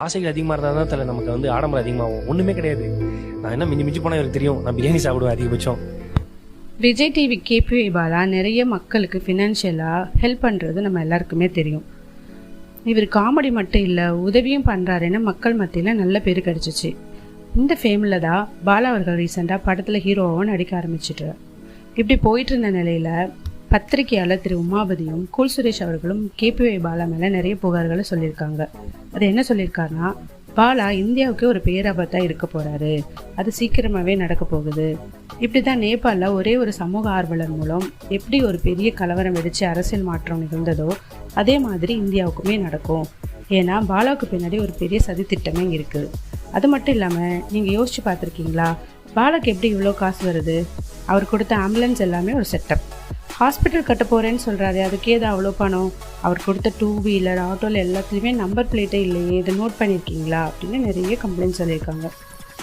ஆசைகள் அதிகமாக இருந்தால் தான் தலை நமக்கு வந்து ஆடம்பரம் அதிகமாகும். ஒன்றுமே கிடையாது. நான் என்ன மிஞ்சி மிஞ்சி போனால் எனக்கு தெரியும், நான் பிரியாணி சாப்பிடுவேன் அதிகபட்சம். விஜய் டிவி கேபி பாலா நிறைய மக்களுக்கு ஃபினான்ஷியலாக ஹெல்ப் பண்ணுறது நம்ம எல்லாருக்குமே தெரியும். இவர் காமெடி மட்டும் இல்லை, உதவியும் பண்ணுறாருன்னு மக்கள் மத்தியில் நல்ல பேர் கிடச்சிச்சு. இந்த ஃபேமில் தான் பாலா அவர்கள் ரீசெண்டாக படத்தில் ஹீரோவாகவும் நடிக்க ஆரம்பிச்சிட்டு இப்படி போயிட்டு இருந்த நிலையில் பத்திரிகையாளர் திரு உமாபதியும் கூல் சுரேஷ் அவர்களும் கேபி பாலா மேலே நிறைய புகார்களை சொல்லியிருக்காங்க. அது என்ன சொல்லியிருக்காருன்னா, பாலா இந்தியாவுக்கு ஒரு பேராபத்தாக இருக்க போகிறாரு, அது சீக்கிரமாகவே நடக்க போகுது. இப்படி தான் நேபாளில் ஒரே ஒரு சமூக ஆர்வலர் மூலம் எப்படி ஒரு பெரிய கலவரம் வெடித்து அரசியல் மாற்றம் நிகழ்ந்ததோ அதே மாதிரி இந்தியாவுக்குமே நடக்கும். ஏன்னா பாலாவுக்கு பின்னாடி ஒரு பெரிய சதி திட்டமே இருக்குது. அது மட்டும் இல்லாமல் நீங்கள் யோசிச்சு பார்த்துருக்கீங்களா, பாலாக்கு எப்படி இவ்வளோ காசு வருது? அவர் கொடுத்த ஆம்புலன்ஸ் எல்லாமே ஒரு செட்டப். ஹாஸ்பிட்டல் கட்ட போகிறேன்னு சொல்கிறாரு, அதுக்கே தான் அவ்வளோ பணம். அவர் கொடுத்த 2 வீலர் ஆட்டோவில் எல்லாத்துலேயுமே நம்பர் பிளேட்டே இல்லையே, இதை நோட் பண்ணியிருக்கீங்களா அப்படின்னு நிறைய கம்ப்ளைண்ட் சொல்லியிருக்காங்க.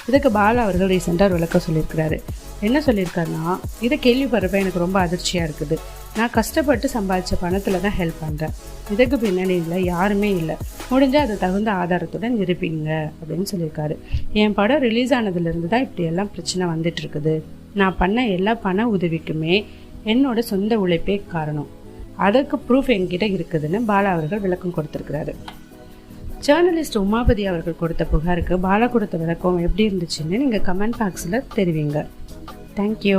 இதுக்கு பாலா அவர்கள் ரீசெண்டாக ஒரு விளக்கம் சொல்லியிருக்கிறாரு. என்ன சொல்லியிருக்காருன்னா, இதை கேள்விப்படுறப்ப எனக்கு ரொம்ப அதிர்ச்சியாக இருக்குது. நான் கஷ்டப்பட்டு சம்பாதிச்ச பணத்தில் தான் ஹெல்ப் பண்ணுறேன். இதுக்கு பின்னணியில் யாருமே இல்லை, முடிஞ்சால் அதை தகுந்த ஆதாரத்துடன் நிரூபிங்க அப்படின்னு சொல்லியிருக்காரு. என் படம் ரிலீஸ் ஆனதுலேருந்து தான் இப்படியெல்லாம் பிரச்சனை வந்துட்டுருக்குது. நான் பண்ண எல்லா பண உதவிக்குமே என்னோட சொந்த உழைப்பே காரணம். அதற்கு ப்ரூஃப் என்கிட்ட இருக்குதுன்னு பாலா அவர்கள் விளக்கம் கொடுத்துருக்கிறாரு. ஜேர்னலிஸ்ட் உமாபதி அவர்கள் கொடுத்த புகாருக்கு பாலா கொடுத்த விளக்கம் எப்படி இருந்துச்சுன்னு நீங்கள் கமெண்ட் பாக்ஸில் தெரிவிங்க. தேங்க்யூ.